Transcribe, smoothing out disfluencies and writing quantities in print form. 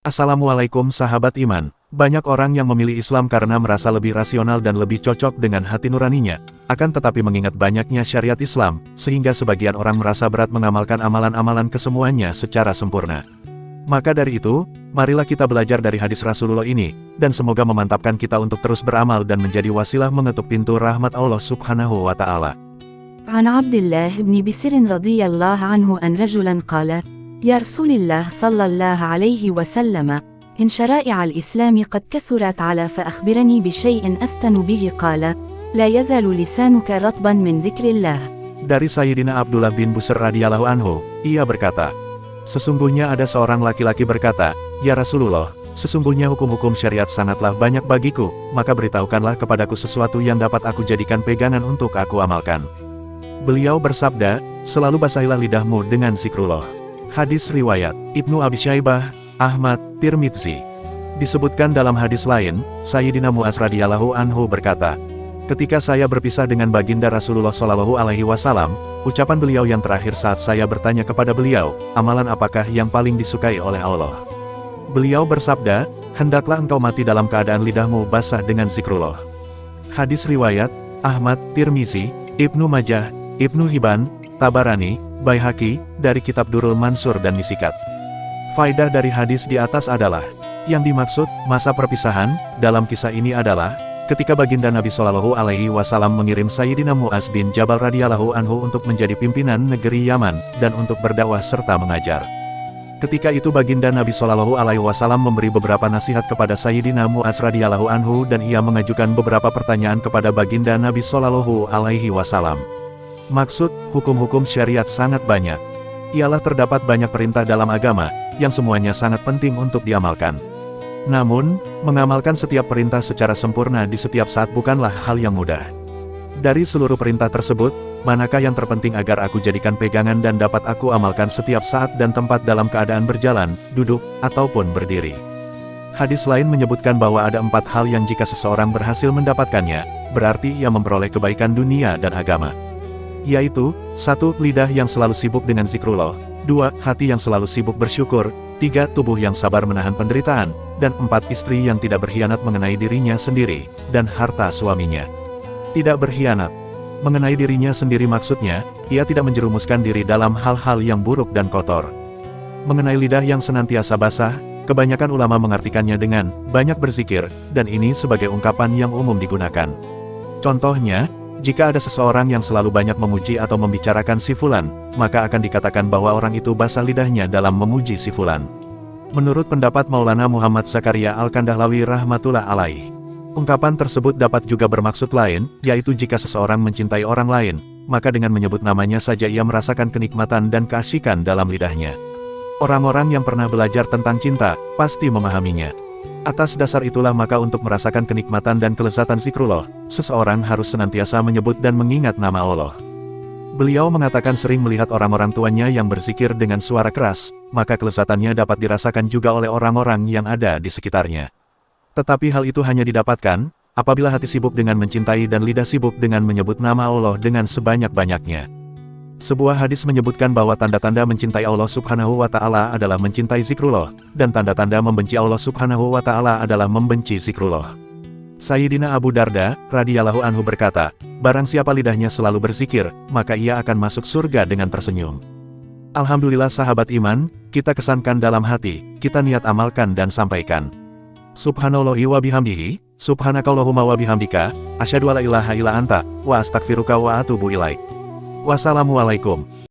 Assalamualaikum sahabat iman. Banyak orang yang memilih Islam karena merasa lebih rasional dan lebih cocok dengan hati nuraninya. Akan tetapi mengingat banyaknya syariat Islam, sehingga sebagian orang merasa berat mengamalkan amalan-amalan kesemuanya secara sempurna. Maka dari itu, marilah kita belajar dari hadis Rasulullah ini, dan semoga memantapkan kita untuk terus beramal dan menjadi wasilah mengetuk pintu rahmat Allah Subhanahu wa Ta'ala. عن عبد الله بن بسر رضي الله عنه أن رجلا قال: يا رسول الله صلى الله عليه وسلم، إن شرائع الإسلام قد كثرت على فأخبرني بشيء أستن به. قال: لا يزال لسانك رطبا من ذكر الله. Dari Sayyidina Abdullah bin Busr radhiyallahu anhu, ia berkata, sesungguhnya ada seorang laki-laki berkata, Ya Rasulullah, sesungguhnya hukum-hukum syariat sangatlah banyak bagiku, maka beritahukanlah kepadaku sesuatu yang dapat aku jadikan pegangan untuk aku amalkan. Beliau bersabda, selalu basahilah lidahmu dengan zikrullah. Hadis riwayat Ibnu Abi Syaibah, Ahmad, Tirmidzi. Disebutkan dalam hadis lain, Sayyidina Mu'adz radhiyallahu anhu berkata, ketika saya berpisah dengan baginda Rasulullah Shallallahu alaihi wasallam, ucapan beliau yang terakhir saat saya bertanya kepada beliau, amalan apakah yang paling disukai oleh Allah? Beliau bersabda, hendaklah engkau mati dalam keadaan lidahmu basah dengan zikrullah. Hadis riwayat Ahmad, Tirmizi, Ibnu Majah, Ibnu Hibban, Tabarani, Baihaqi, dari kitab Durrul Mansur dan Misikat. Faidah dari hadis di atas adalah, yang dimaksud, masa perpisahan, dalam kisah ini adalah, ketika baginda Nabi Shallallahu alaihi wasallam mengirim Sayyidina Mu'adz bin Jabal radhiyallahu anhu untuk menjadi pimpinan negeri Yaman, dan untuk berdakwah serta mengajar. Ketika itu baginda Nabi Shallallahu alaihi wasallam memberi beberapa nasihat kepada Sayyidina Mu'adz radhiyallahu anhu dan ia mengajukan beberapa pertanyaan kepada baginda Nabi Shallallahu alaihi wasallam. Maksud, hukum-hukum syariat sangat banyak. Ialah terdapat banyak perintah dalam agama, yang semuanya sangat penting untuk diamalkan. Namun, mengamalkan setiap perintah secara sempurna di setiap saat bukanlah hal yang mudah. Dari seluruh perintah tersebut, manakah yang terpenting agar aku jadikan pegangan dan dapat aku amalkan setiap saat dan tempat dalam keadaan berjalan, duduk, ataupun berdiri? Hadis lain menyebutkan bahwa ada 4 hal yang jika seseorang berhasil mendapatkannya, berarti ia memperoleh kebaikan dunia dan agama. Yaitu, 1. Lidah yang selalu sibuk dengan zikrullah, 2. Hati yang selalu sibuk bersyukur, 3. Tubuh yang sabar menahan penderitaan, dan 4. Istri yang tidak berkhianat mengenai dirinya sendiri, dan harta suaminya. Tidak berkhianat mengenai dirinya sendiri maksudnya, ia tidak menjerumuskan diri dalam hal-hal yang buruk dan kotor. Mengenai lidah yang senantiasa basah, kebanyakan ulama mengartikannya dengan banyak berzikir, dan ini sebagai ungkapan yang umum digunakan. Contohnya, jika ada seseorang yang selalu banyak memuji atau membicarakan si fulan, maka akan dikatakan bahwa orang itu basah lidahnya dalam memuji si fulan. Menurut pendapat Maulana Muhammad Zakaria Al-Kandahlawi rahmatullah alaih, ungkapan tersebut dapat juga bermaksud lain, yaitu jika seseorang mencintai orang lain, maka dengan menyebut namanya saja ia merasakan kenikmatan dan keasyikan dalam lidahnya. Orang-orang yang pernah belajar tentang cinta, pasti memahaminya. Atas dasar itulah maka untuk merasakan kenikmatan dan kelezatan zikrullah, seseorang harus senantiasa menyebut dan mengingat nama Allah. Beliau mengatakan sering melihat orang-orang tuanya yang berzikir dengan suara keras, maka kelezatannya dapat dirasakan juga oleh orang-orang yang ada di sekitarnya. Tetapi hal itu hanya didapatkan, apabila hati sibuk dengan mencintai dan lidah sibuk dengan menyebut nama Allah dengan sebanyak-banyaknya. Sebuah hadis menyebutkan bahwa tanda-tanda mencintai Allah Subhanahu wa Ta'ala adalah mencintai zikrullah, dan tanda-tanda membenci Allah Subhanahu wa Ta'ala adalah membenci zikrullah. Sayyidina Abu Darda radhiyallahu anhu berkata, barang siapa lidahnya selalu berzikir, maka ia akan masuk surga dengan tersenyum. Alhamdulillah sahabat iman, kita kesankan dalam hati, kita niat amalkan dan sampaikan. Subhanallahi wa bihamdihi, subhanakallahumma wa bihamdika, asyhadu alla ilaha illa anta, wa astaghfiruka wa atubu ilaik. Wassalamualaikum.